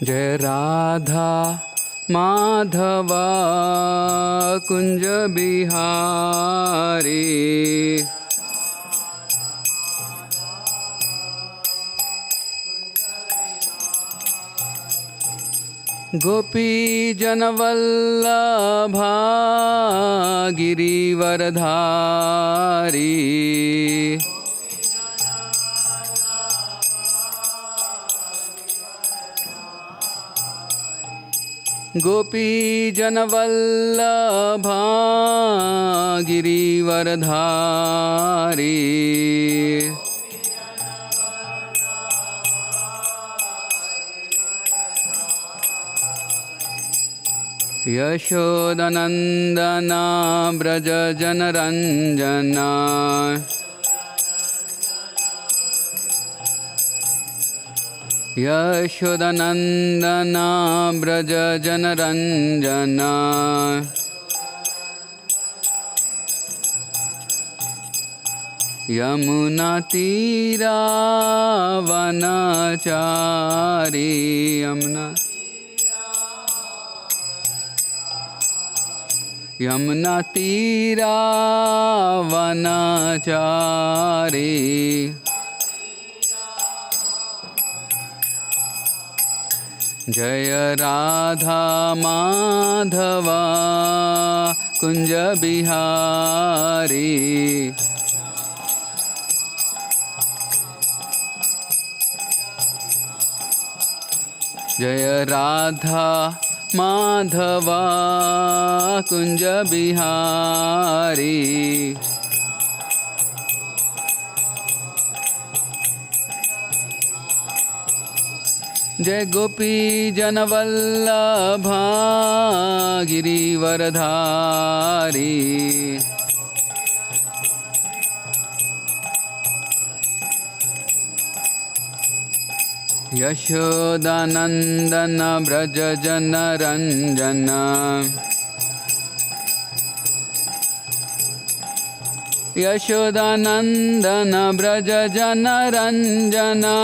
जय राधा माधवा कुंज बिहारी। गोपी जनवल्लभा गिरिवरधारी। गोपी जनवल्लभा गिरिवरधारी। यशोदनन्दना व्रज जनरञ्जना। यशोदनन्दना व्रज जनरञ्जना। यमुनातीरावनचारी। यमुनातीरावनचारी। जय राधा माधवा कुंज बिहारी। जय राधा माधवा कुंज बिहारी। जय गोपी जनवल्लभा गिरिवरधारी। यशोदानंदन व्रज जनरंजना। यशोदानंदन व्रज जनरंजना।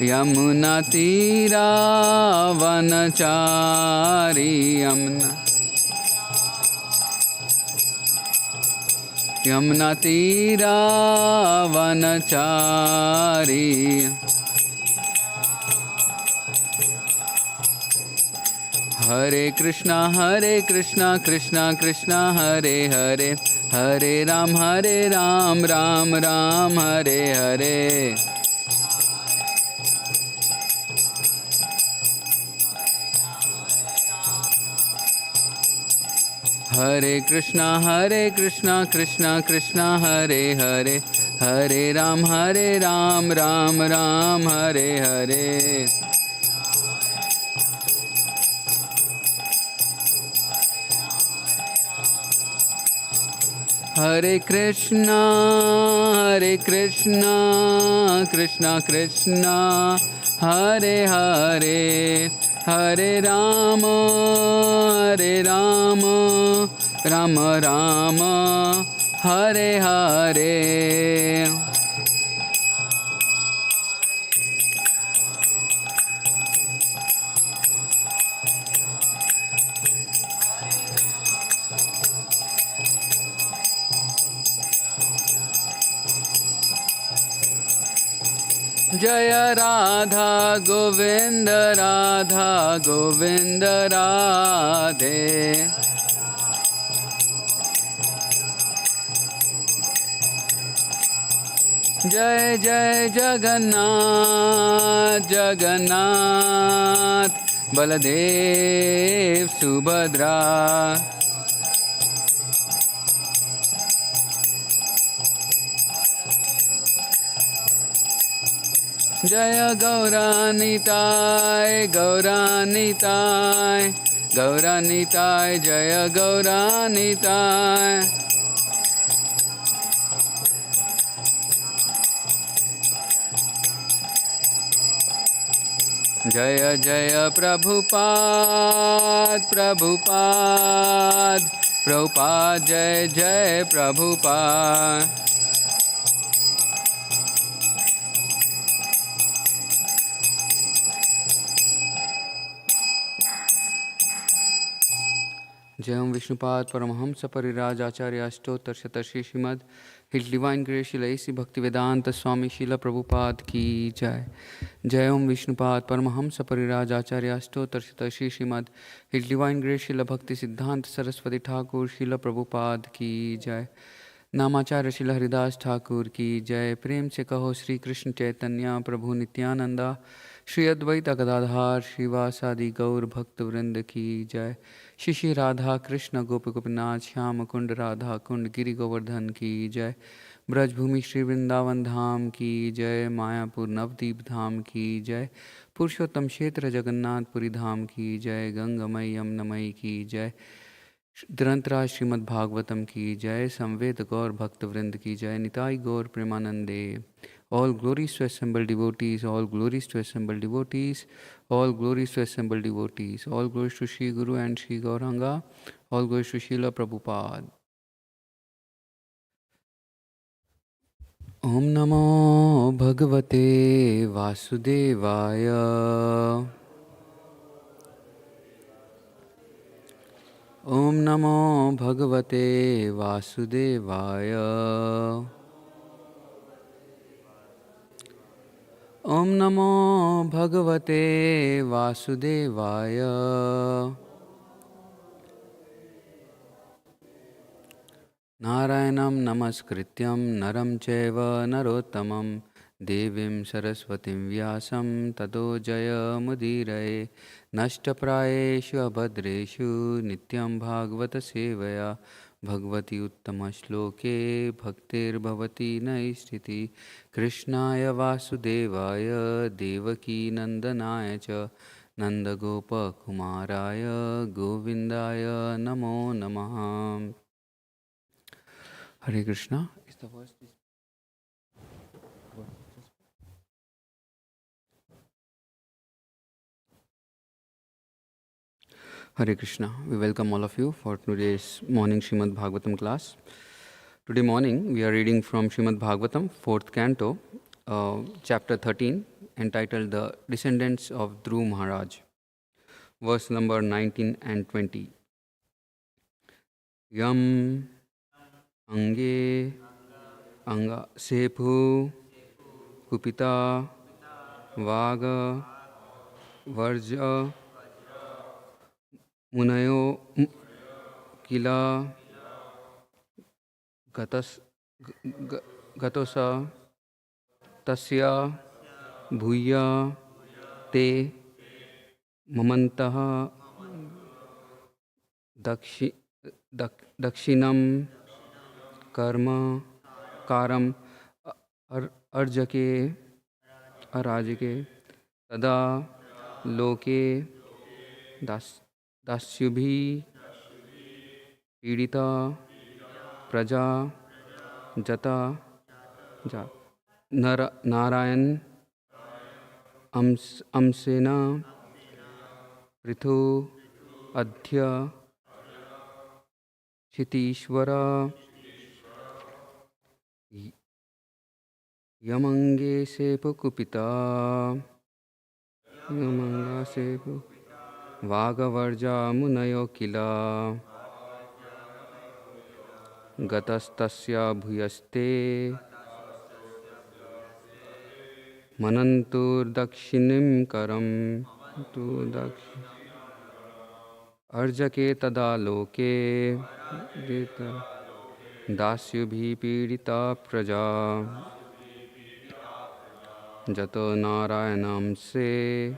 यमुनातीरावनचारी। यमुनातीरावनचारी। हरे कृष्णा कृष्णा कृष्णा हरे हरे। हरे राम राम राम हरे हरे। हरे कृष्णा कृष्णा कृष्णा हरे हरे। हरे राम राम राम हरे हरे। हरे कृष्णा कृष्णा कृष्णा हरे हरे। हरे राम राम राम हरे हरे। जय राधा गोविंद राधे। जय जय जगन्नाथ बलदेव सुभद्रा। जय गौरानिताय जय गौरानिताय। जय जय प्रभुपाद जय जय प्रभुपाद। जय ओम विष्णुपाद परमहंस परिराज आचार्य अष्टोत्तर शतश्री श्रीमद हिज डिवाइन ग्रेस शिला इसी भक्ति वेदांत स्वामी शिला प्रभुपाद की जय। जय ओम विष्णुपाद परमहंस परिराज आचार्य अष्टोत्तर शतश्री श्रीमद हिज डिवाइन ग्रेस शिला भक्ति सिद्धांत सरस्वती ठाकुर शिला प्रभुपाद की जय। नामाचार्य शिला हरिदास ठाकुर की जय। प्रेम से कहो श्री कृष्ण चैतन्य प्रभु नित्यानंदा श्री अद्वैत गदाधार श्रीवासादि गौर भक्त वृंद की जय। श्री श्री राधा कृष्ण गोप गोपीनाथ श्याम कुंड राधा कुंड गिरि गोवर्धन की जय। ब्रजभूमि श्री वृंदावन धाम की जय। मायापुर नवदीप धाम की जय। पुरुषोत्तम क्षेत्र जगन्नाथपुरी धाम की जय। गंगमयी यमुनमयी की जय। ग्रंथराज श्रीमद् भागवतम की जय। संवेद गौर भक्त वृंद की जय। निताई गौर प्रेमानंदे। All glories to assembled devotees, all glories to assembled devotees, all glories to assembled devotees, all glories to Sri Guru and Sri Gauranga, all glories to Srila Prabhupada. Om Namo Bhagavate Vasudevaya. Om Namo Bhagavate Vasudevaya. Om Namo Bhagavate Vasudevaya. Narayanam Namaskrityam Naram Chaiva Narottamam Devim Saraswatim Vyasam Tado Jaya Mudiraye Nashtaprayeshu Abhadreshu Nityam Bhagavata Sevaya Bhagavati Uttama Shloke Bhaktir Bhavati Naistiti Krishnaya Vasudevaya Devaki Nandanaya Cha Nanda Gopa Kumaraya Govindaya Namo Namaha. Hare Krishna. Is the verse this? Hare Krishna. We welcome all of you for today's morning Srimad Bhagavatam class. Today morning we are reading from Srimad Bhagavatam, 4th canto, chapter 13, entitled The Descendants of Dhruv Maharaj, verse number 19 and 20. Yam Ange Anga Sephu Kupita Vaga Varja Munayo Kila Gatosa Tasya Bhuya Te Mamantaha Dakshinam Karma Karam Arjake Arajake Tada Loke Dasyubhi Pidita Praja Jata Narayan Amsena Prithu Adhya Shitishwara Yamange Sepu Kupita Yamanga Sepu Vagavarja Munayo Kila Gatastasya Bhuyaste Manantur Dakshinim Karam Arjake Tada Loke Dasyubhi Pidita Praja Jato Narayanam Se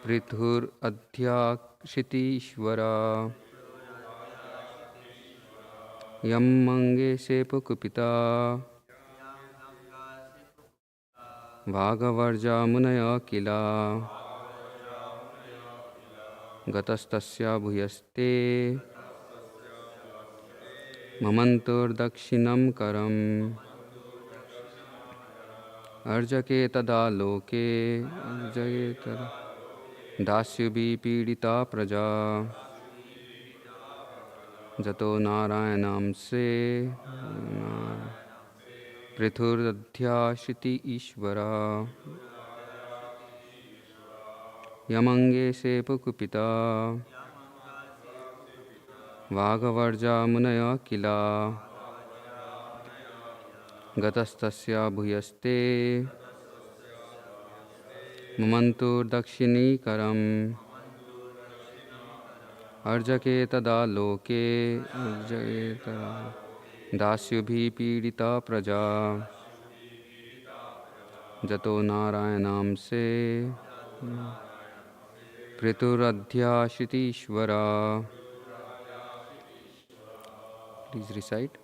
Prithur Adhyakshitishvara Yammange Sepu Kupita Vagavarja Munaya Kila Gatastasya Bhuyaste Mamantur Dakshinam Karam Arjake Tada Loke Dasyubhi Pidita Praja Jato Narayanam Se Prithur Shiti Ishvara Yamange Sepu Kupita वागवर्जा मुनय किल गतस्तस्य भूयस्ते ममन्तुर्दक्षिणीकरम् अर्जके तदा लोके अर्जके तदा दास्युभिः पीडिता प्रजा जतो नारायणांसे पृथुरध्याशितीश्वरा. Please recite.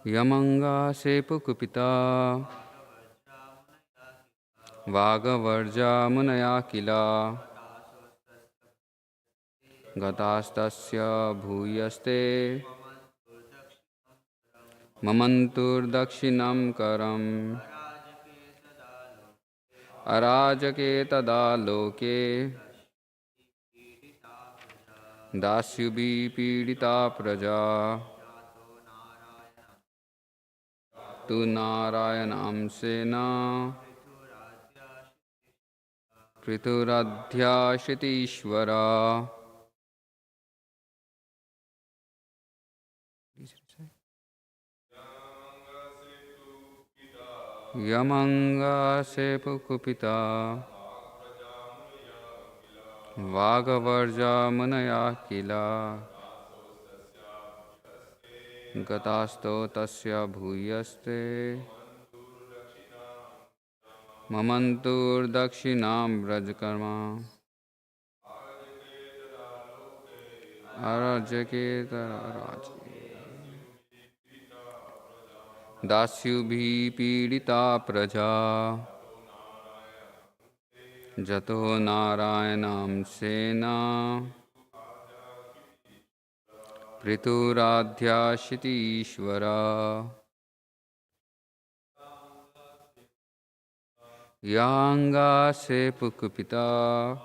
Yamanga sepukupita Vagavarja munaya kila Gatastasya bhuyaste Mamantur dakshinam karam Arajake tada loke Dasyubhi pidita praja Tu narayanam sena Prituradhyashitishvara. Yamanga sepukupita Vagavarja munaya kila Gatasto tasya bhuyaste Mamantur dakshinam brajkarma Arajake tarajake Dasyubhi pidita praja Jato narayanam sena Prituradhyashitishvara. Yanga sepukupita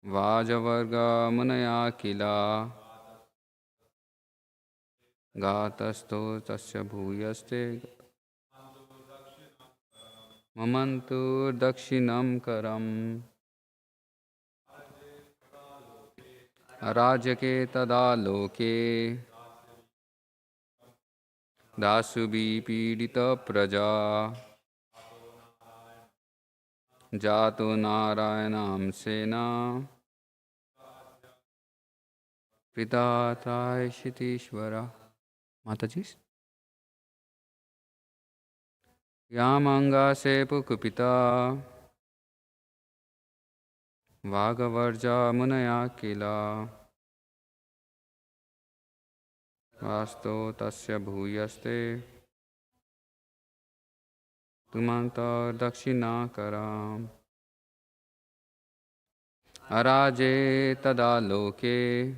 Vajavarga munaya kila Gatasto tasya bhuyaste Mamantu dakshinam karam Arajake tada loke Dasubhi pidita praja Jato narayanam sena Pritataishitishvara. Mataji. Yamanga sepukupita Vagavarja munaya kila Vasto tasya bhuyaste Tumanta dakshina karam Araje tada loke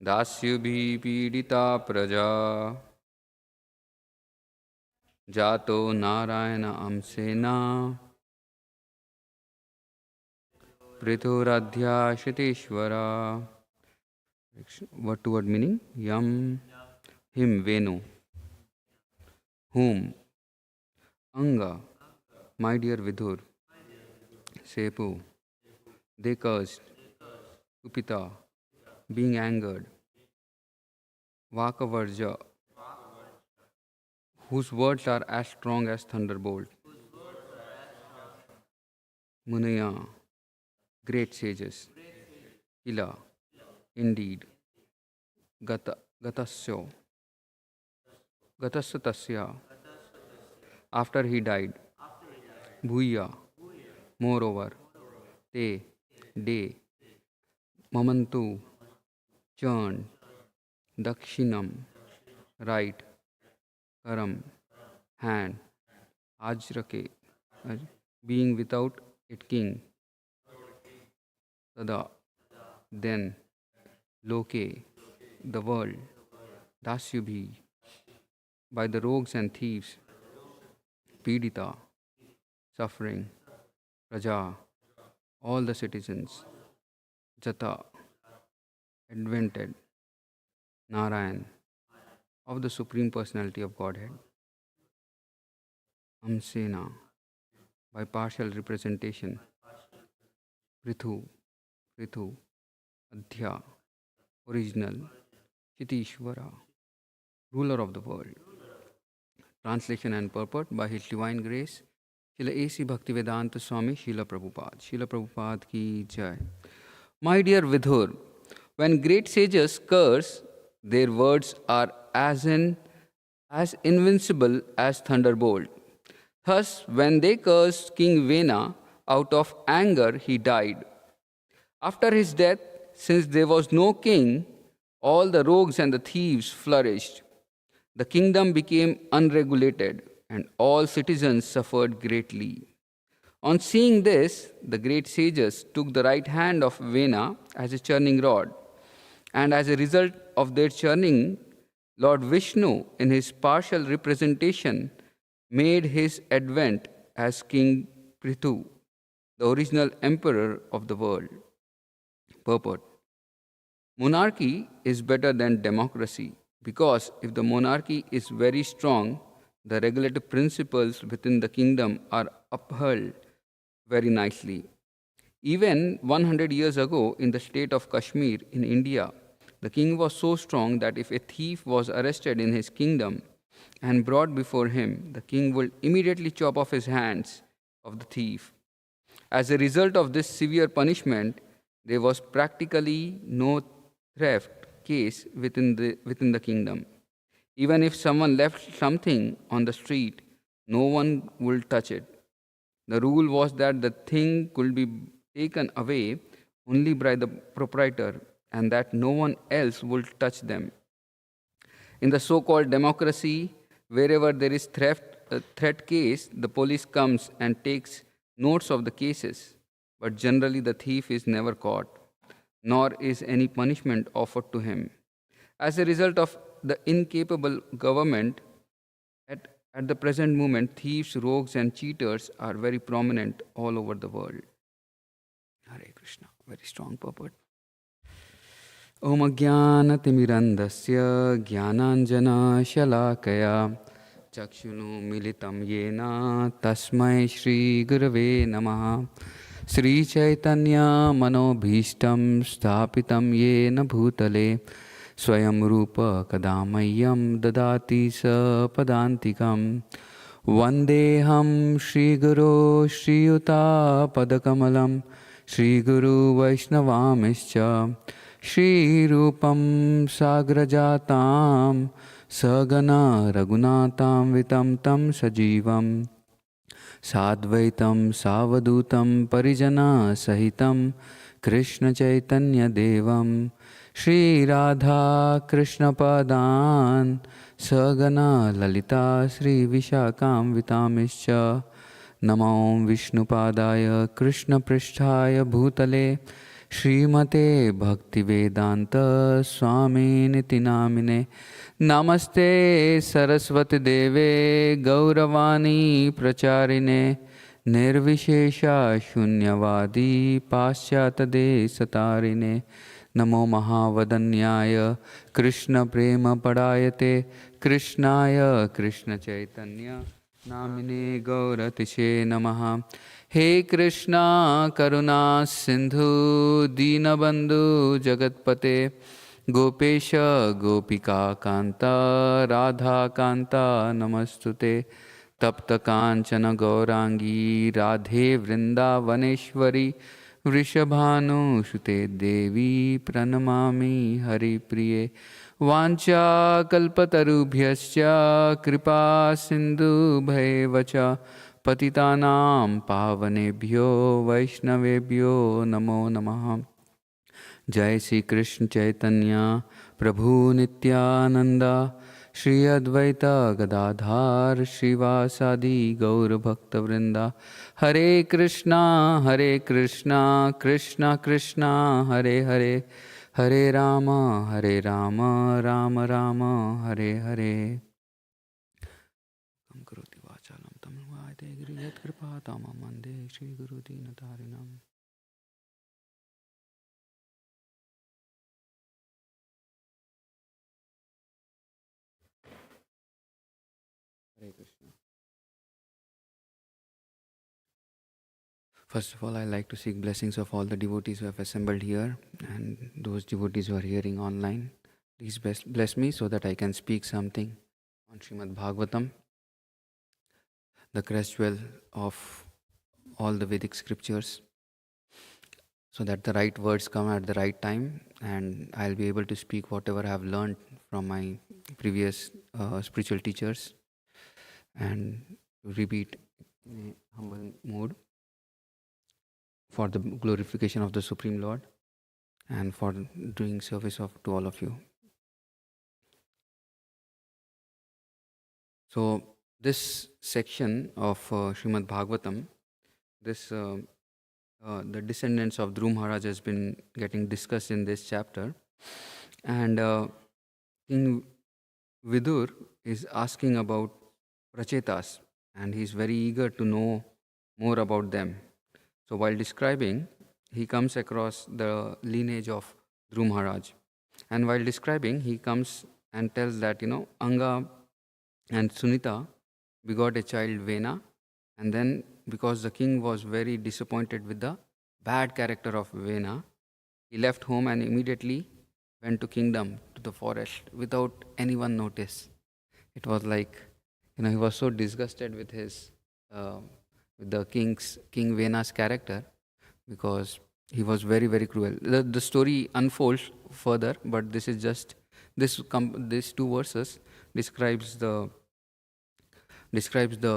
Dasyubhi pidita praja Jato narayana amsena Prituradhyashitishvara. Word to word meaning. Yam, him, Venu. Whom? Anga, my dear Vidhur. Sepu, they cursed. Kupita, being angered. Vakavarja, whose words are as strong as thunderbolt. Munaya, great sages. Ila, indeed. Gata, gatasya, gatasya, after he died. Bhuya, moreover. Te, day. Mamantu, churn. Dakshinam, right. Karam, hand. Ajrake, being without it king. Tada, then. Loke, the world. Dasyubhi, by the rogues and thieves. Pidita, suffering. Praja, all the citizens. Jata, advented. Narayan, of the Supreme Personality of Godhead. Amsena, by partial representation. Prithu, Prithu, Adhya, original, Chitishvara, ruler of the world. Translation and purport by His Divine Grace, Srila A.C. Bhaktivedanta Swami, Srila Prabhupada. Srila Prabhupada ki jai. My dear Vidhur, when great sages curse, their words are as invincible as thunderbolt. Thus, when they cursed King Vena, out of anger he died. After his death, since there was no king, all the rogues and the thieves flourished. The kingdom became unregulated, and all citizens suffered greatly. On seeing this, the great sages took the right hand of Vena as a churning rod, and as a result of their churning, Lord Vishnu, in his partial representation, made his advent as King Prithu, the original emperor of the world. Purport: monarchy is better than democracy because if the monarchy is very strong, the regulative principles within the kingdom are upheld very nicely. Even 100 years ago, in the state of Kashmir in India, the king was so strong that if a thief was arrested in his kingdom and brought before him, the king would immediately chop off his hands of the thief. As a result of this severe punishment, there was practically no theft case within the kingdom. Even if someone left something on the street, no one would touch it. The rule was that the thing could be taken away only by the proprietor and that no one else would touch them. In the so called democracy, wherever there is threat case, the police comes and takes notes of the cases, but generally the thief is never caught, nor is any punishment offered to him. As a result of the incapable government, at the present moment, thieves, rogues, and cheaters are very prominent all over the world. Hare Krishna. Very strong purport. Om Ajnanatimirandasya Jnananjana Shalakaya Chakshunu Militam Yena Tasmai Shri Gurave Namaha Sri Chaitanya Manobhishtam Sthapitam Yena Bhutale Swayam Rupa Kadamayam Dadati Sa Padantikam Vandeham Shri Guru Shri Yuta Padakamalam Shri Guru Vaishnavamischa Shri Rupam Sagrajatam Sagana Raghunatam Vitam Tam Sajivam Sadvaitam Savadutam Parijana Sahitam Krishna Chaitanya Devam Shri Radha Krishna Padan Sagana Lalita Shri Vishakam Vitamischa Namo Vishnu Padaya Krishna Pristhaya Bhutale Srimate Bhaktivedanta Swami Niti Namine Namaste Saraswati Deve Gauravani Pracharine Nirvishesha Shunyavadi Paschatade Satarine Namo Mahavadanyaya Krishna Prema Padayate Krishnaya Krishna Chaitanya Namine Gauratishe Namaha He Krishna Karuna Sindhu Dinabandhu Jagatpate Gopesha Gopika Kanta Radha Kanta Namastute Tapta Kanchana Gaurangi Radhe Vrindavaneshwari Vrishabhanu Shute Devi Pranamami Hari Priye Vancha Kalpatarubhyascha Kripa Sindhu Bhaivacha Patitanam Pavanebhyo Vaishnavebhyo Namo Namaha Jai Sri Krishna Chaitanya Prabhu Nityananda Shri Advaita Gadadhar Srivasadi Gaur Bhakta Vrinda Hare Krishna Krishna Krishna Hare Hare Hare Rama Rama Rama Hare Hare Kam karoti vachalam tamvayate griyat kripa tamam mande Shri Guru Dinatarinam. First of all, I like to seek blessings of all the devotees who have assembled here and those devotees who are hearing online. Please bless me so that I can speak something on Srimad Bhagavatam, the crest well of all the Vedic scriptures, so that the right words come at the right time and I'll be able to speak whatever I have learned from my previous spiritual teachers and repeat in a humble mood for the glorification of the Supreme Lord and for doing service to all of you. So this section of Srimad Bhagavatam, the descendants of Dhruv Maharaj has been getting discussed in this chapter, and King Vidur is asking about Prachetas, and he is very eager to know more about them. So while describing, he comes across the lineage of Dhruv Maharaj, and while describing, he comes and tells that Anga and Sunita begot a child Vena, and then because the king was very disappointed with the bad character of Vena, he left home and immediately went to kingdom, to the forest, without anyone notice. It was like, he was so disgusted with uh, with the King Vena's character, because he was very very cruel. The story unfolds further, but this is just these two verses describes the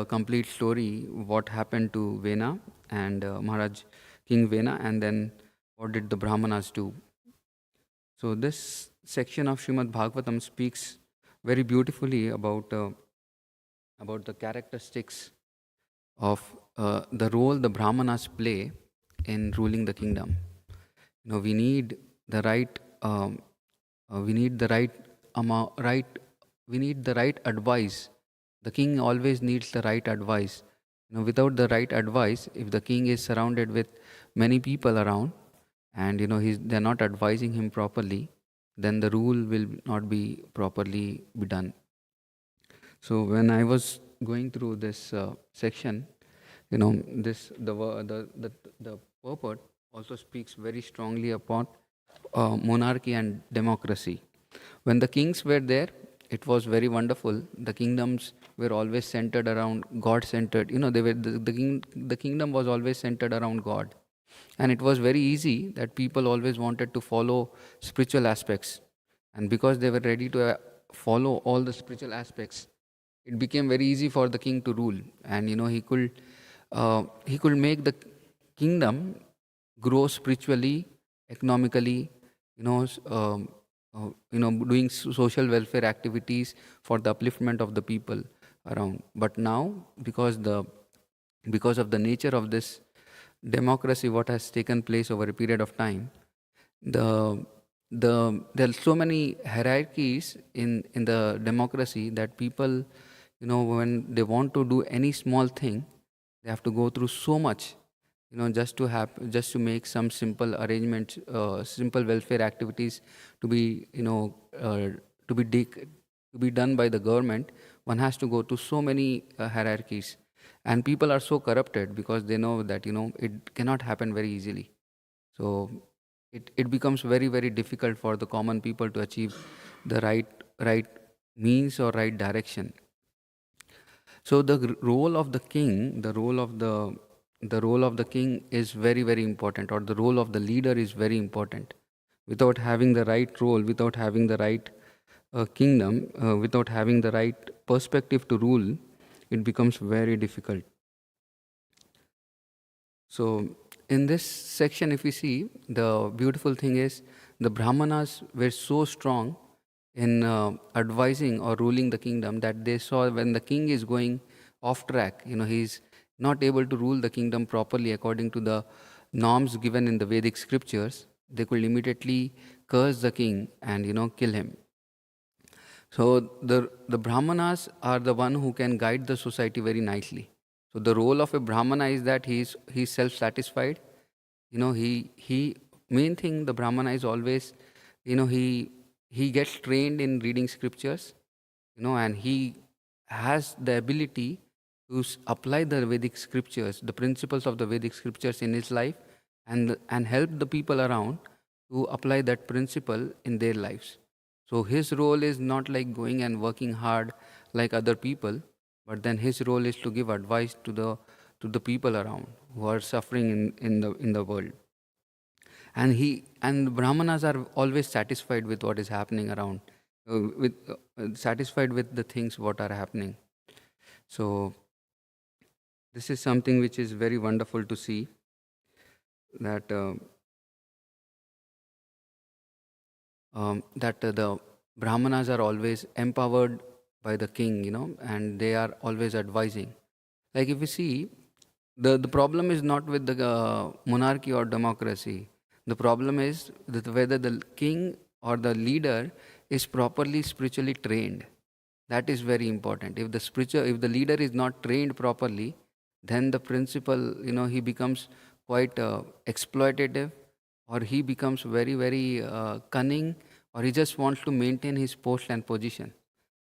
complete story, what happened to Vena and Maharaj King Vena, and then what did the Brahmanas do. So this section of Srimad Bhagavatam speaks very beautifully about the characteristics of the role the Brahmanas play in ruling the kingdom. We need the right we need the right amount right we need the right advice. The king always needs the right advice. Without the right advice, if the king is surrounded with many people around and they're not advising him properly, then the rule will not be properly be done. So when I was going through this section, this the purport also speaks very strongly about monarchy and democracy. When the kings were there, it was very wonderful. The kingdoms were always centered around God centered. They were the kingdom was always centered around God, and it was very easy that people always wanted to follow spiritual aspects, and because they were ready to follow all the spiritual aspects, it became very easy for the king to rule, and he could make the kingdom grow spiritually, economically, doing social welfare activities for the upliftment of the people around. But now, because of the nature of this democracy, what has taken place over a period of time, the there are so many hierarchies in the democracy that people, when they want to do any small thing, they have to go through so much, just to make some simple arrangements, simple welfare activities to be to be to be done by the government. One has to go to so many hierarchies, and people are so corrupted because they know that it cannot happen very easily. So it becomes very very difficult for the common people to achieve the right means or right direction. So role of the king, the role of the king is very very important, or the role of the leader is very important. Without having the right role, without having the right kingdom, without having the right perspective to rule, it becomes very difficult. So in this section, if we see, the beautiful thing is the Brahmanas were so strong in advising or ruling the kingdom that they saw when the king is going off track, he's not able to rule the kingdom properly according to the norms given in the Vedic scriptures, they could immediately curse the king and kill him. So the Brahmanas are the one who can guide the society very nicely. So the role of a Brahmana is that he's self-satisfied. He main thing the Brahmana is always, he gets trained in reading scriptures, and he has the ability to apply the Vedic scriptures, the principles of the Vedic scriptures in his life, and help the people around to apply that principle in their lives. So his role is not like going and working hard like other people, but then his role is to give advice to the people around who are suffering in the world. And Brahmanas are always satisfied with what is happening around, with satisfied with the things what are happening. So this is something which is very wonderful to see, that the Brahmanas are always empowered by the king, and they are always advising. Like if you see, the problem is not with the monarchy or democracy. The problem is that whether the king or the leader is properly spiritually trained. That is very important. If the leader is not trained properly, then the principal, he becomes quite exploitative, or he becomes very, very cunning, or he just wants to maintain his post and position.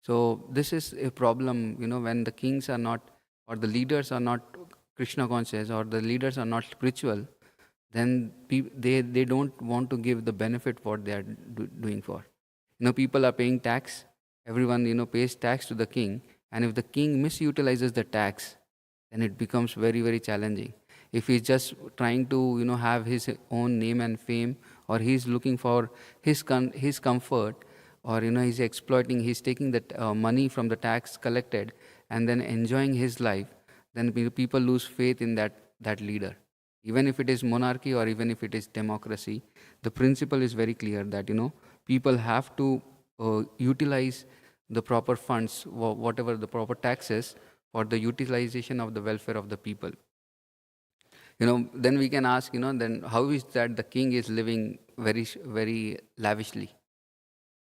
So this is a problem, when the kings are not, or the leaders are not Krishna conscious, or the leaders are not spiritual, then they don't want to give the benefit what they are doing for. People are paying tax. Everyone, pays tax to the king. And if the king misutilizes the tax, then it becomes very, very challenging. If he's just trying to, have his own name and fame, or he's looking for his comfort, or, he's exploiting, he's taking that money from the tax collected and then enjoying his life, then people lose faith in that leader. Even if it is monarchy or even if it is democracy, the principle is very clear that, people have to utilize the proper funds, whatever the proper taxes, for the utilization of the welfare of the people. Then we can ask, then how is that the king is living very, very lavishly?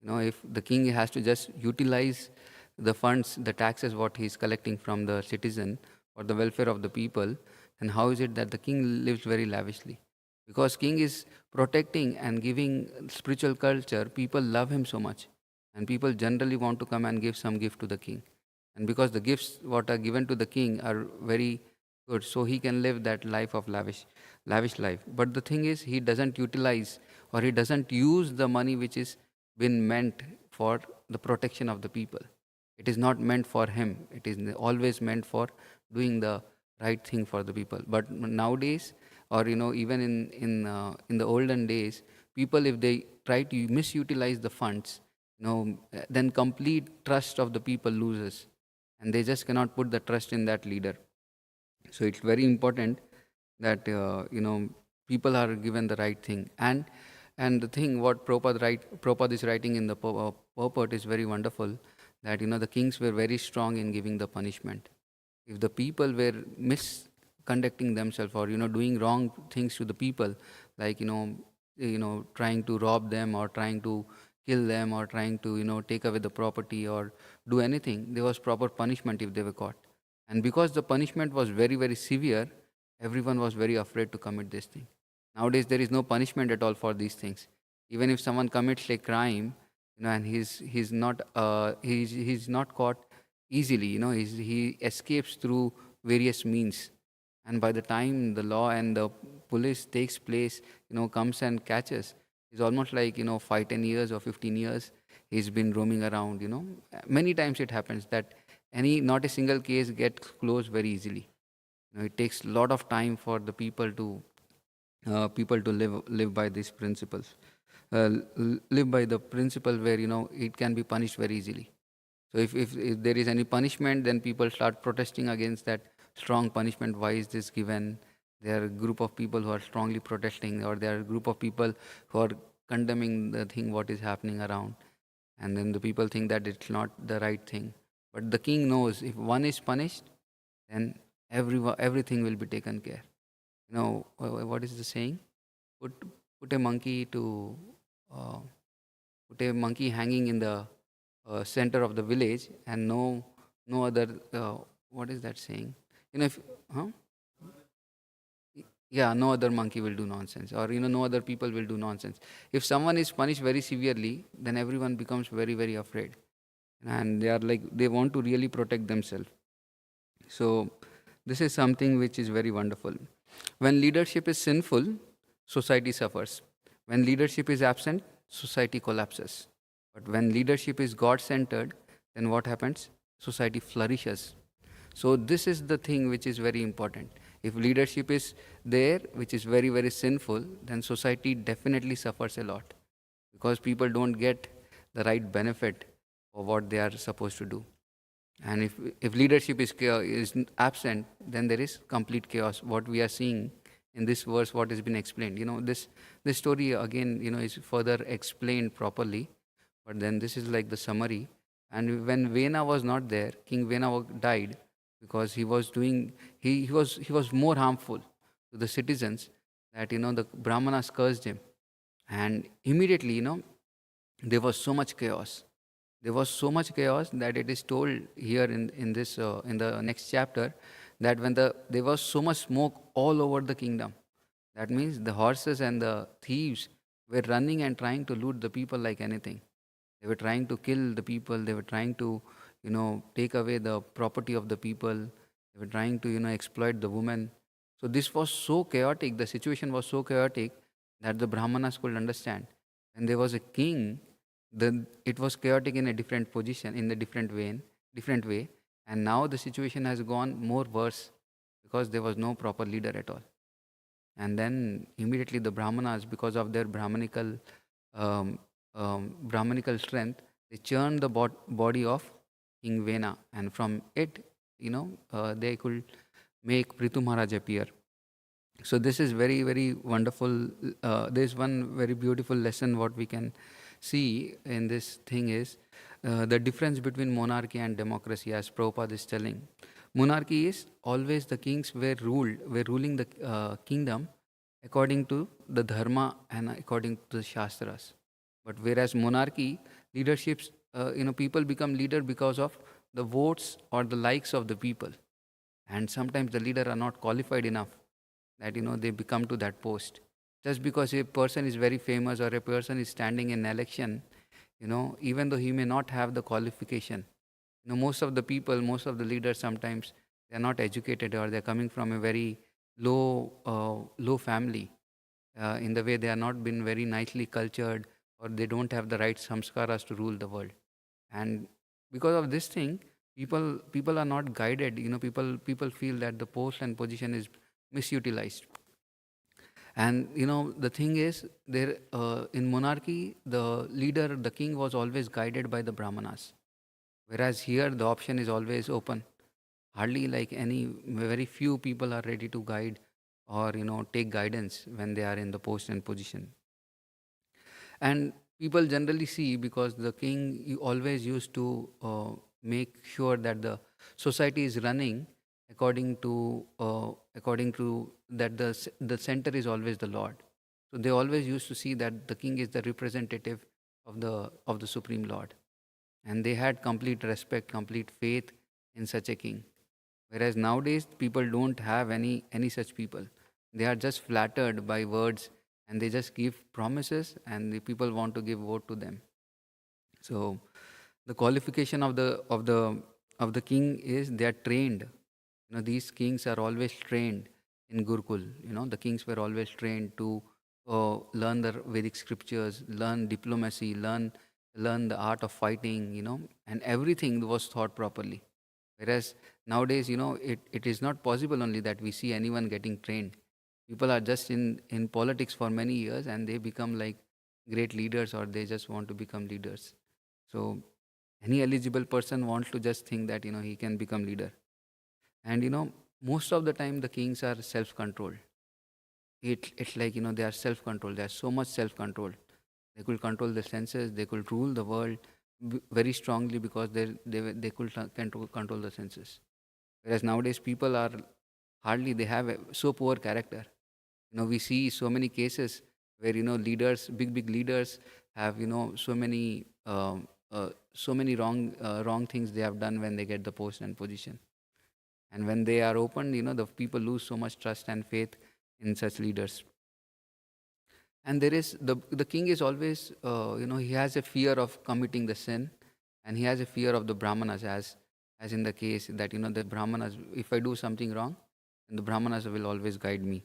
If the king has to just utilize the funds, the taxes, what he is collecting from the citizen for the welfare of the people, then how is it that the king lives very lavishly? Because king is protecting and giving spiritual culture, people love him so much, and people generally want to come and give some gift to the king. And because the gifts what are given to the king are very good, so he can live that life of lavish life. But the thing is, he doesn't utilize, or he doesn't use the money which is been meant for the protection of the people. It is not meant for him. It is always meant for doing the right thing for the people. But nowadays, or even in the olden days, people, if they try to misutilize the funds, then complete trust of the people loses, and they just cannot put the trust in that leader. So it's very important that people are given the right thing. And the thing what Prabhupada is writing in the purport is very wonderful, that the kings were very strong in giving the punishment. If the people were misconducting themselves, or doing wrong things to the people, like trying to rob them, or trying to kill them, or trying to take away the property, or do anything, there was proper punishment if they were caught. And because the punishment was very, very severe, everyone was very afraid to commit this thing. Nowadays, there is no punishment at all for these things. Even if someone commits a crime, and he's not caught easily. He escapes through various means. And by the time the law and the police takes place, comes and catches, it's almost like 5-10 years or 15 years he's been roaming around. Many times it happens that not a single case gets closed very easily. It takes a lot of time for the people to live by these principles, live by the principle where it can be punished very easily. So if there is any punishment, then people start protesting against that strong punishment. Why is this given? There are a group of people who are strongly protesting, or there are a group of people who are condemning the thing what is happening around. And then the people think that it's not the right thing. But the king knows, if one is punished, then everything will be taken care. What is the saying? Put a monkey to uh, put a monkey hanging in the center of the village, and no other. What is that saying? If huh? Yeah, no other monkey will do nonsense, or no other people will do nonsense. If someone is punished very severely, then everyone becomes very, very afraid, and they are like, they want to really protect themselves. So this is something which is very wonderful. When leadership is sinful, society suffers. When leadership is absent, society collapses. But when leadership is God centered, then what happens? Society flourishes. So this is the thing which is very important. If leadership is there, which is very, very sinful, then society definitely suffers a lot, because people don't get the right benefit of what they are supposed to do. And if leadership is absent, then there is complete chaos. What we are seeing in this verse, what has been explained, this story again, is further explained properly. But then this is like the summary. And when Vena was not there, King Vena died, because he was more harmful to the citizens, that the Brahmanas cursed him. And immediately, there was so much chaos. There was so much chaos that it is told here in this in the next chapter, that when there was so much smoke all over the kingdom. That means the horses and the thieves were running and trying to loot the people like anything. They were trying to kill the people. They were trying to, take away the property of the people. They were trying to, exploit the women. So this was so chaotic. The situation was so chaotic that the Brahmanas could understand. When there was a king, then it was chaotic in a different position, in a different way. And now the situation has gone more worse, because there was no proper leader at all. And then immediately the Brahmanas, because of their um, Brahmanical strength, they churned the body of King Vena, and from it, they could make Prithu Maharaj appear. So this is very, very wonderful. There's one very beautiful lesson what we can see in this thing is the difference between monarchy and democracy, as Prabhupada is telling. Monarchy is always the kings were ruling the kingdom according to the dharma and according to the shastras. But whereas monarchy, leaderships, people become leader because of the votes or the likes of the people. And sometimes the leader are not qualified enough that they become to that post. Just because a person is very famous or a person is standing in election, even though he may not have the qualification, most of the people, most of the leaders, sometimes they are not educated, or they're coming from a very low family, in the way they are not been very nicely cultured, or they don't have the right samskaras to rule the world. And because of this thing, people are not guided. People feel that the post and position is misutilized. And the thing is, there in monarchy, the leader, the king, was always guided by the Brahmanas, whereas here the option is always open. Hardly like any very few people are ready to guide, or take guidance when they are in the post and position. And people generally see, because the king always used to make sure that the society is running according to that the center is always the Lord. So they always used to see that the king is the representative of the Supreme Lord, and they had complete respect, complete faith in such a king. Whereas nowadays people don't have any such people. They are just flattered by words, and they just give promises, and the people want to give vote to them. So the qualification of the king is they are trained. These kings are always trained in Gurukul. The kings were always trained to learn the Vedic scriptures, learn diplomacy, learn the art of fighting. And everything was taught properly. Whereas nowadays, it is not possible only that we see anyone getting trained. People are just in politics for many years, and they become like great leaders, or they just want to become leaders. So any eligible person wants to just think that he can become leader. And most of the time the kings are self-controlled. It's like they are self-controlled. They are so much self-controlled. They could control the senses. They could rule the world very strongly, because they could control the senses. Whereas nowadays people are hardly, they have so poor character. We see so many cases where leaders, big leaders, have so many wrong things they have done when they get the post and position. And when they are opened, the people lose so much trust and faith in such leaders. And there is the king is always, he has a fear of committing the sin, and he has a fear of the Brahmanas, as as in the case that, the Brahmanas, if I do something wrong, then the Brahmanas will always guide me.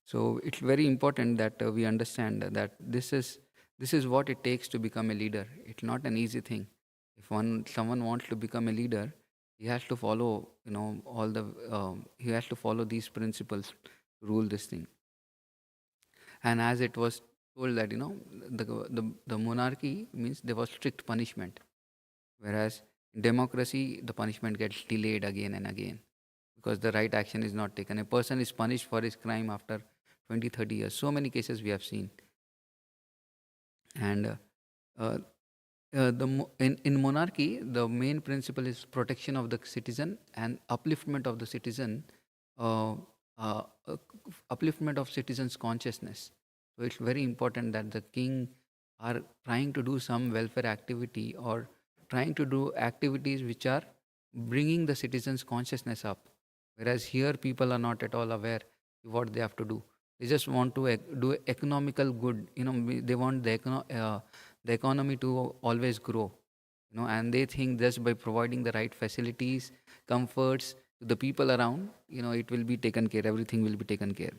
So it's very important that we understand that this is what it takes to become a leader. It's not an easy thing. If someone wants to become a leader, he has to follow, all the he has to follow these principles to rule this thing. And as it was told that, the monarchy means there was strict punishment, whereas in democracy the punishment gets delayed again and again because the right action is not taken. A person is punished for his crime after 20, 30 years. So many cases we have seen. And uh, in monarchy, the main principle is protection of the citizen and upliftment of the citizen, uh, uh, uh, upliftment of citizens' consciousness. So it's very important that the king are trying to do some welfare activity or trying to do activities which are bringing the citizens' consciousness up. Whereas here, people are not at all aware what they have to do. They just want to do economical good. They want the economy to always grow. And they think just by providing the right facilities, comforts to the people around, it will be taken care. Everything will be taken care.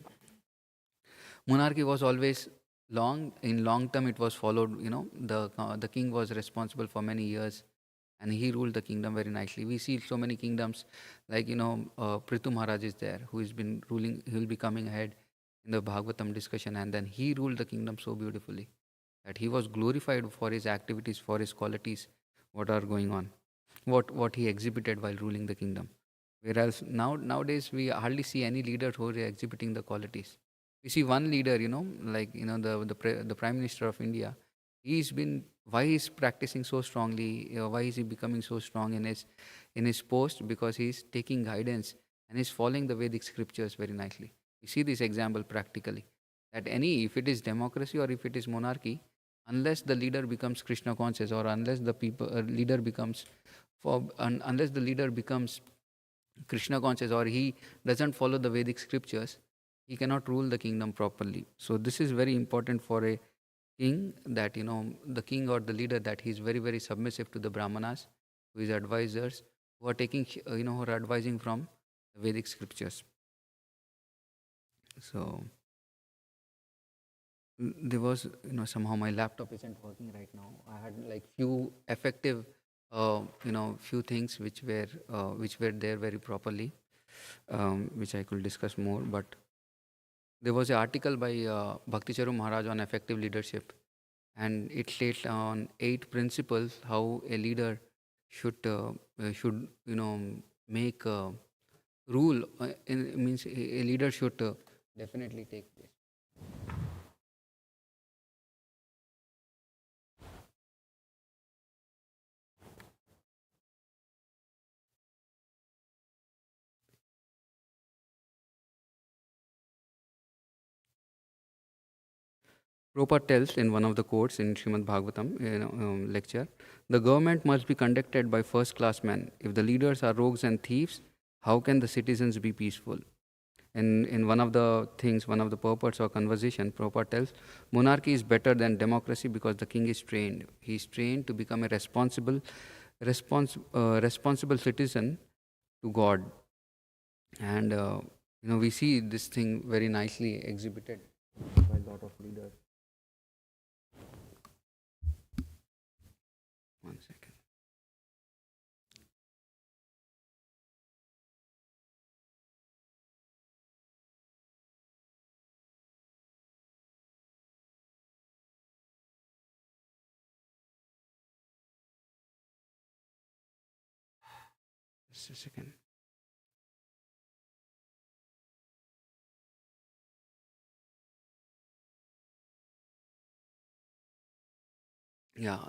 Monarchy was always long. In long term, it was followed. The king was responsible for many years, and he ruled the kingdom very nicely. We see so many kingdoms, like Prithu Maharaj is there, who has been ruling. He will be coming ahead in the Bhagavatam discussion, and then he ruled the kingdom so beautifully that he was glorified for his activities, for his qualities, what are going on, what he exhibited while ruling the kingdom. Whereas nowadays we hardly see any leader who is exhibiting the qualities. We see one leader, like the Prime Minister of India. He's been why he's practicing so strongly. Why is he becoming so strong in his post? Because he's taking guidance and he's following the Vedic scriptures very nicely. We see this example practically. That if it is democracy or if it is monarchy, unless the leader becomes Krishna conscious or unless the leader becomes unless the leader becomes Krishna conscious or he doesn't follow the Vedic scriptures, he cannot rule the kingdom properly. So this is very important for a king, that the king or the leader, that he is very very submissive to the Brahmanas, who is advisors, who are taking who are advising from the Vedic scriptures. So there was, somehow my laptop isn't working right now. I had like few effective few things which were there very properly, which I could discuss more. But there was an article by Bhakti Charu Maharaj on effective leadership, and it states on 8 principles how a leader should make rule. Means a leader should definitely take place. Prabhupada tells in one of the quotes in Srimad Bhagavatam lecture, the government must be conducted by first-class men. If the leaders are rogues and thieves, how can the citizens be peaceful? And in one of the purports or conversation, Prabhupada tells, monarchy is better than democracy because the king is trained. He is trained to become a responsible citizen to God. And we see this thing very nicely exhibited by a lot of leaders. One second. Just a second. Yeah.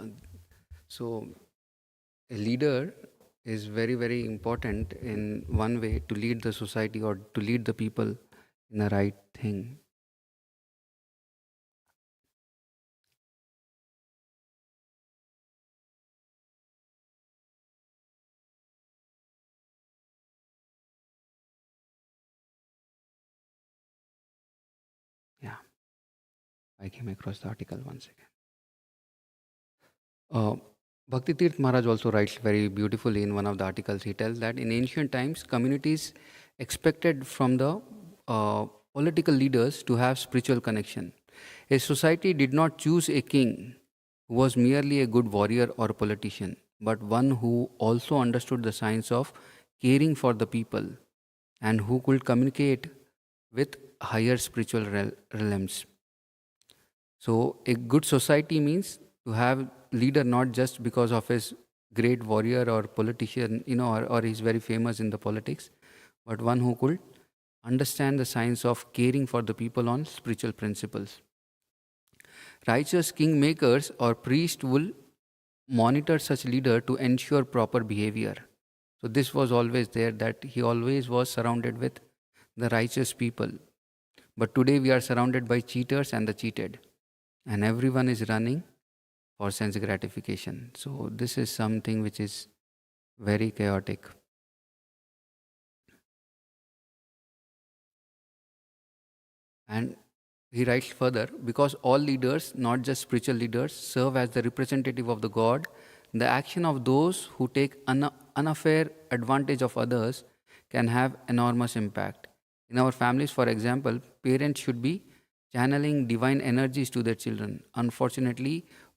So a leader is very, very important in one way to lead the society or to lead the people in the right thing. Yeah. I came across the article. One second. Bhakti Tirth Maharaj also writes very beautifully in one of the articles. He tells that in ancient times, communities expected from the uh, political leaders to have spiritual connection. A society did not choose a king who was merely a good warrior or a politician, but one who also understood the science of caring for the people and who could communicate with higher spiritual realms. So a good society means to have leader not just because of his great warrior or politician, or he's very famous in the politics, but one who could understand the science of caring for the people on spiritual principles. Righteous kingmakers or priests will monitor such leader to ensure proper behavior. So this was always there, that he always was surrounded with the righteous people. But today we are surrounded by cheaters and the cheated, and everyone is running for sense gratification. So this is something which is very chaotic. And he writes further, because all leaders, not just spiritual leaders, serve as the representative of the God, the action of those who take unfair advantage of others can have enormous impact. In our families, for example, parents should be channeling divine energies to their children.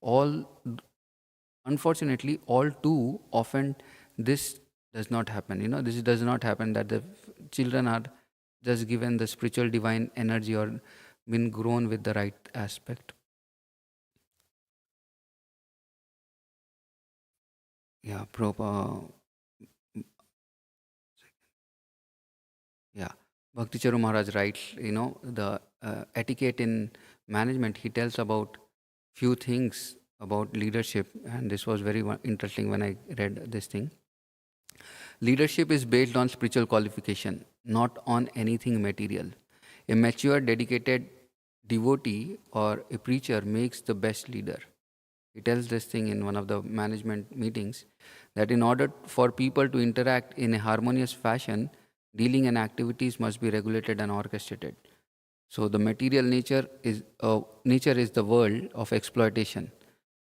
All Unfortunately, all too often this does not happen. This does not happen, that the children are just given the spiritual divine energy or been grown with the right aspect. Yeah, proper. Yeah, Bhakti Charu Maharaj writes, the etiquette in management. He tells about few things about leadership, and this was very interesting when I read this thing. Leadership is based on spiritual qualification, not on anything material. A mature, dedicated devotee or a preacher makes the best leader. He tells this thing in one of the management meetings, that in order for people to interact in a harmonious fashion, dealing and activities must be regulated and orchestrated. So the material nature is the world of exploitation,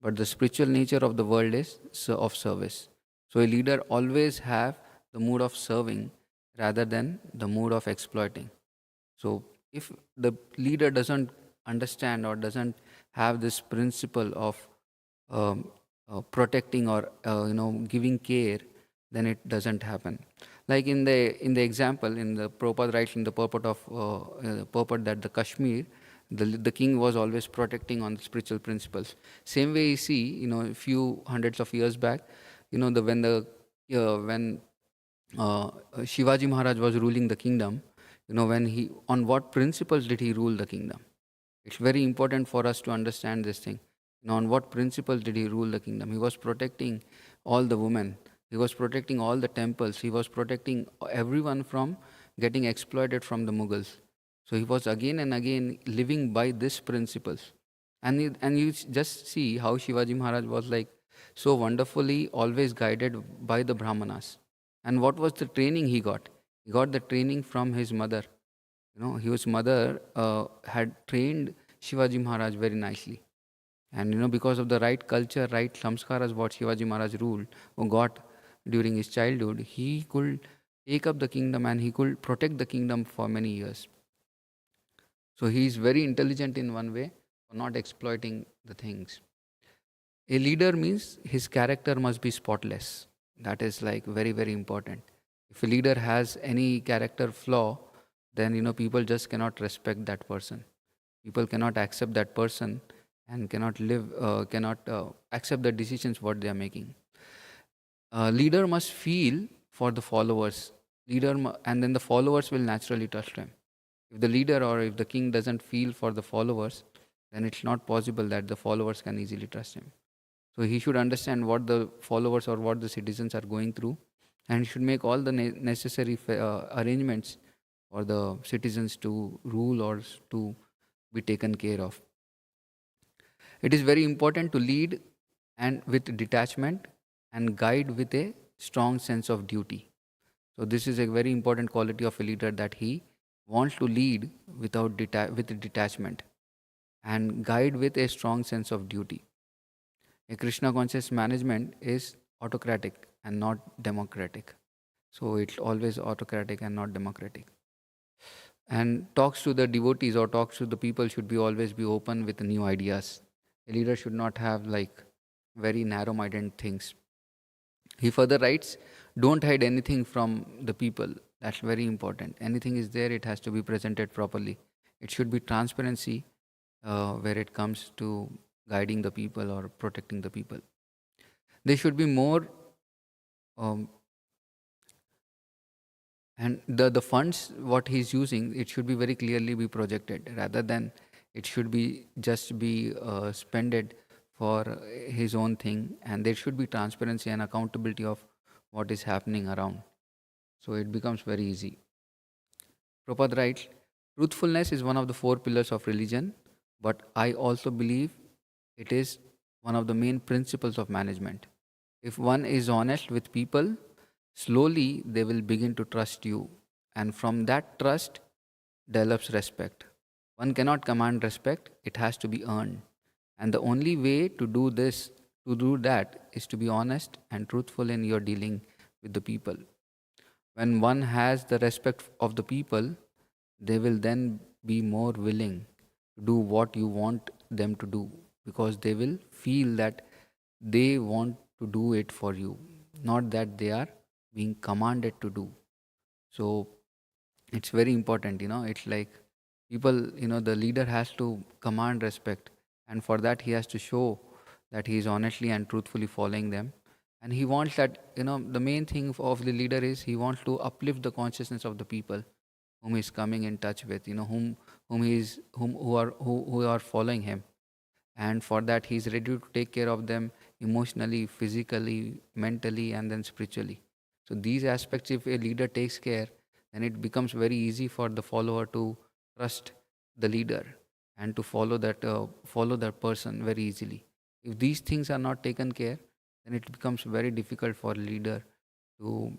but the spiritual nature of the world is of service. So a leader always have the mood of serving rather than the mood of exploiting. So if the leader doesn't understand or doesn't have this principle of um, protecting or giving care, then it doesn't happen. Like in the example in the Prabhupada writes in the purport that the Kashmir, the king was always protecting on the spiritual principles. Same way you see, a few hundreds of years back, the when Shivaji Maharaj was ruling the kingdom, when he on what principles did he rule the kingdom? It's very important for us to understand this thing. On what principles did he rule the kingdom? He was protecting all the women. He was protecting all the temples. He was protecting everyone from getting exploited from the Mughals. So he was again and again living by these principles. And you just see how Shivaji Maharaj was like so wonderfully always guided by the Brahmanas. And what was the training he got? He got the training from his mother. His mother had trained Shivaji Maharaj very nicely. And because of the right culture, right samskaras, what Shivaji Maharaj ruled or got during his childhood, he could take up the kingdom and he could protect the kingdom for many years. So he is very intelligent in one way for not exploiting the things. A leader means his character must be spotless. That is like very, very important. If a leader has any character flaw, then people just cannot respect that person. People cannot accept that person and cannot accept the decisions what they are making. Leader must feel for the followers. And then the followers will naturally trust him. If the leader or if the king doesn't feel for the followers, then it's not possible that the followers can easily trust him. So he should understand what the followers or what the citizens are going through, and should make all the necessary arrangements for the citizens to rule or to be taken care of. It is very important to lead and with detachment and guide with a strong sense of duty. So this is a very important quality of a leader, that he wants to lead with detachment and guide with a strong sense of duty. A Krishna conscious management is autocratic and not democratic. So it's always autocratic and not democratic. And talks to the devotees or talks to the people should be always be open with new ideas. A leader should not have like very narrow-minded things. He further writes, don't hide anything from the people. That's very important. Anything is there, it has to be presented properly. It should be transparency where it comes to guiding the people or protecting the people. They should be more, um, and the funds what he's using, it should be very clearly be projected rather than it should be just be spended for his own thing, and there should be transparency and accountability of what is happening around. So it becomes very easy. Prabhupada writes, truthfulness is one of the four pillars of religion, but I also believe it is one of the main principles of management. If one is honest with people, slowly they will begin to trust you, and from that trust develops respect. One cannot command respect, it has to be earned. And the only way to do this, to do that, is to be honest and truthful in your dealing with the people. When one has the respect of the people, they will then be more willing to do what you want them to do, because they will feel that they want to do it for you, not that they are being commanded to do. So it's very important, it's like people, the leader has to command respect, and for that he has to show that he is honestly and truthfully following them. And he wants that, the main thing of the leader is he wants to uplift the consciousness of the people whom he is coming in touch with, whom he is who are following him. And for that he is ready to take care of them emotionally, physically, mentally, and then spiritually. So these aspects, if a leader takes care, then it becomes very easy for the follower to trust the leader and to follow that person very easily. If these things are not taken care, then it becomes very difficult for a leader to,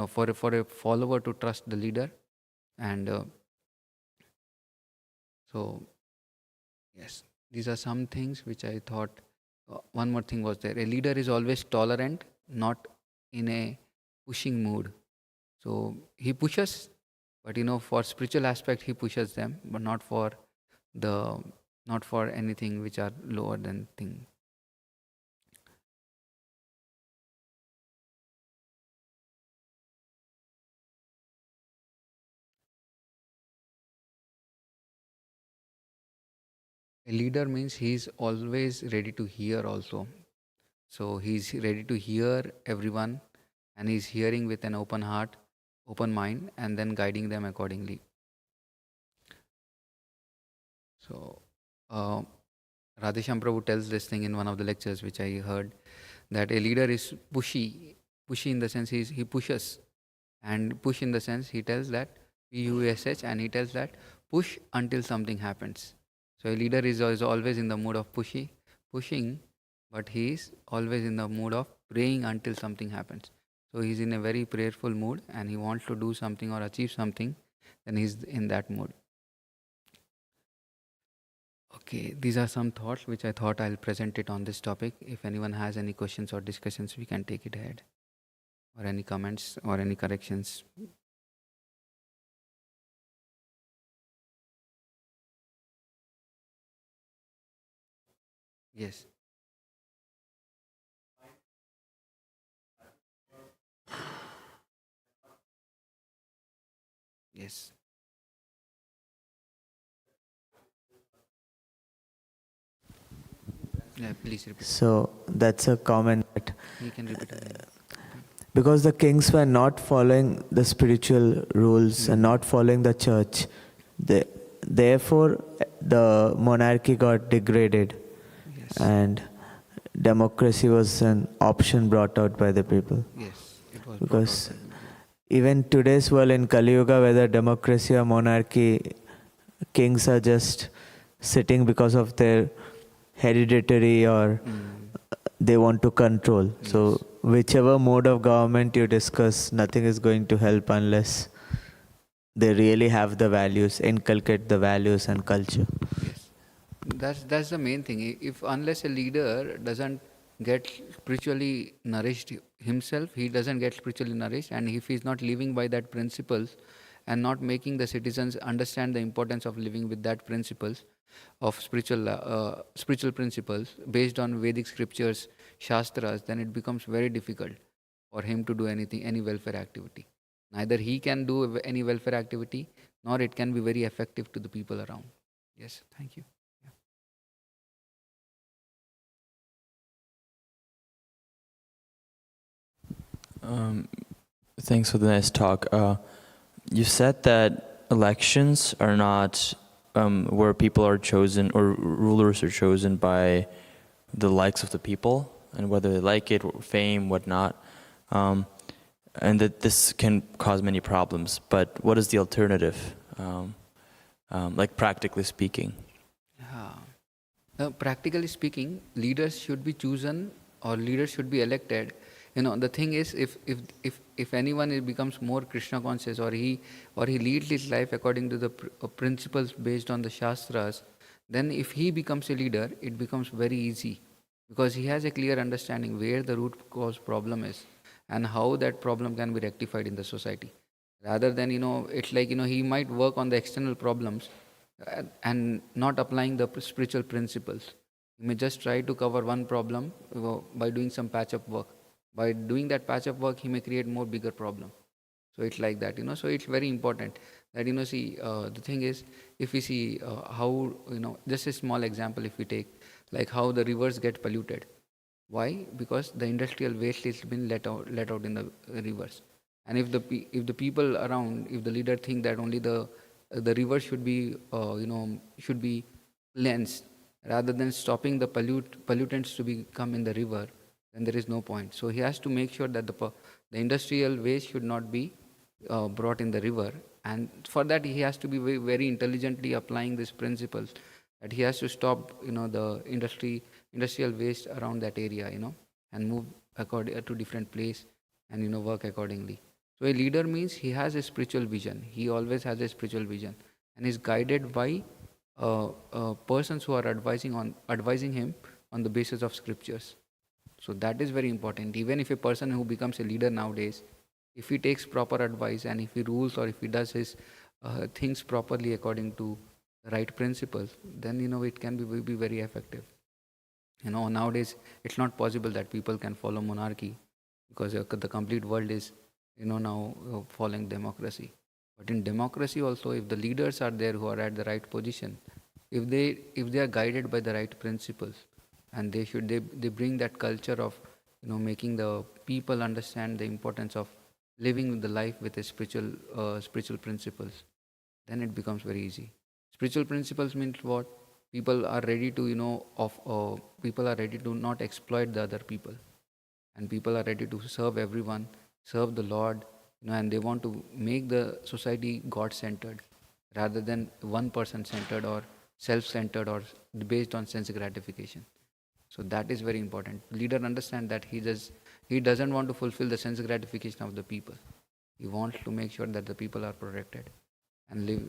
for a follower to trust the leader. And so yes, these are some things which I thought. One more thing was there. A leader is always tolerant, not in a pushing mood. So he pushes, but for spiritual aspect he pushes them, but the not for anything which are lower than thing. A leader means he's always ready to hear also. So he's ready to hear everyone, and he's hearing with an open heart, open mind, and then guiding them accordingly. So Radhesham Prabhu tells this thing in one of the lectures which I heard, that a leader is pushy. Pushy in the sense he pushes, and push in the sense he tells that PUSH, and he tells that push until something happens. So a leader is always in the mood of pushing, but he is always in the mood of praying until something happens. So he's in a very prayerful mood and he wants to do something or achieve something, then he's in that mood. Okay, these are some thoughts which I thought I'll present it on this topic. If anyone has any questions or discussions, we can take it ahead. Or any comments or any corrections. Yes. Yes. Yeah, please repeat. So that's a comment that You can repeat again. because the kings were not following the spiritual rules and not following the church, therefore the monarchy got degraded. Yes. And democracy was an option brought out by the people. Yes, it was Because even today's world in Kali Yuga, whether democracy or monarchy, kings are just sitting because of their hereditary or they want to control. Yes. So whichever mode of government you discuss, nothing is going to help unless they really have the values, inculcate the values and culture. Yes. That's the main thing. If unless a leader doesn't get spiritually nourished himself, he doesn't get spiritually nourished, and if he's not living by that principles and not making the citizens understand the importance of living with that principles of spiritual principles based on Vedic scriptures, shastras, then it becomes very difficult for him to do anything, any welfare activity. Neither he can do any welfare activity, nor it can be very effective to the people around. Yes, thank you. Thanks for the nice talk. You said that elections are not where people are chosen or rulers are chosen by the likes of the people and whether they like it, fame, whatnot, and that this can cause many problems. But what is the alternative, like practically speaking? Yeah. Practically speaking, leaders should be chosen or leaders should be elected. The thing is, if anyone becomes more Krishna conscious, or he leads his life according to the principles based on the shastras, then if he becomes a leader, it becomes very easy, because he has a clear understanding where the root cause problem is and how that problem can be rectified in the society. Rather than, it's like, he might work on the external problems and not applying the spiritual principles. You may just try to cover one problem by doing some patch-up work. By doing that patch-up work, he may create more bigger problem. So it's like that. So it's very important that, see, the thing is, if we see how, just a small example, if we take, like how the rivers get polluted. Why? Because the industrial waste has been let out in the rivers. And if the people around, if the leader think that only the river should be should be cleansed, rather than stopping the pollutants to become in the river, then there is no point. So he has to make sure that the industrial waste should not be brought in the river, and for that he has to be very, very intelligently applying these principles, that he has to stop the industrial waste around that area, and move according to different place, and work accordingly. So a leader means he has a spiritual vision. He always has a spiritual vision, and is guided by persons who are advising him on the basis of scriptures. So that is very important. Even if a person who becomes a leader nowadays, if he takes proper advice and if he rules or if he does his things properly according to the right principles, then it can be very effective. Nowadays it's not possible that people can follow monarchy, because the complete world is now following democracy. But in democracy also, if the leaders are there who are at the right position, if they are guided by the right principles, and they bring that culture of making the people understand the importance of living the life with a spiritual principles, then it becomes very easy. Spiritual principles means what? People are ready to people are ready to not exploit the other people, and people are ready to serve everyone, serve the Lord, and they want to make the society God centered rather than one person centered or self centered or based on sense gratification. So that is very important. Leader understand that he doesn't want to fulfill the sense gratification of the people. He wants to make sure that the people are protected and live,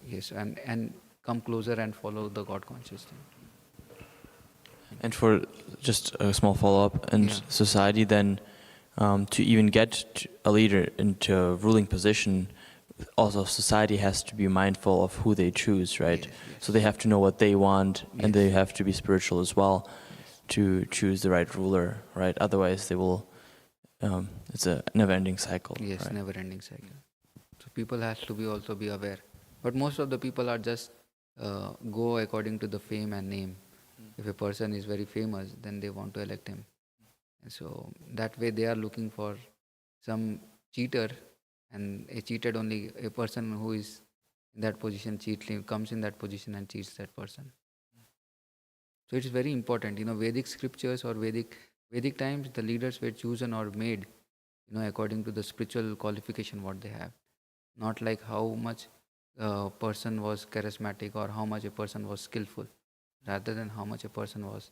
yes, and come closer and follow the God consciousness. And for just a small follow-up, and Yeah. society then, to even get a leader into a ruling position, also society has to be mindful of who they choose, right? Yes, yes. So they have to know what they want, and they Yes. have to be spiritual as well to choose the right ruler, right? Otherwise, they will. It's a never-ending cycle. Yes, right? never ending cycle. So people has to be also be aware. But most of the people are just go according to the fame and name. If a person is very famous, then they want to elect him. And so that way they are looking for some cheater, and a cheated only a person who is in that position comes in that position and cheats that person. So it is very important. Vedic scriptures or Vedic times, the leaders were chosen or made, according to the spiritual qualification what they have. Not like how much a person was charismatic or how much a person was skillful, rather than how much a person was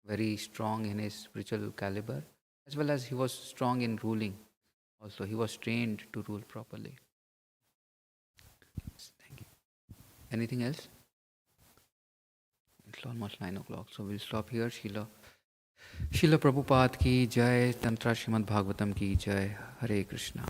very strong in his spiritual caliber, as well as he was strong in ruling. Also, he was trained to rule properly. Thank you. Anything else? It's almost 9 o'clock, so we'll stop here, Sheila. Srila Prabhupada ki jai, Tantra Srimad Bhagavatam ki jai. Hare Krishna.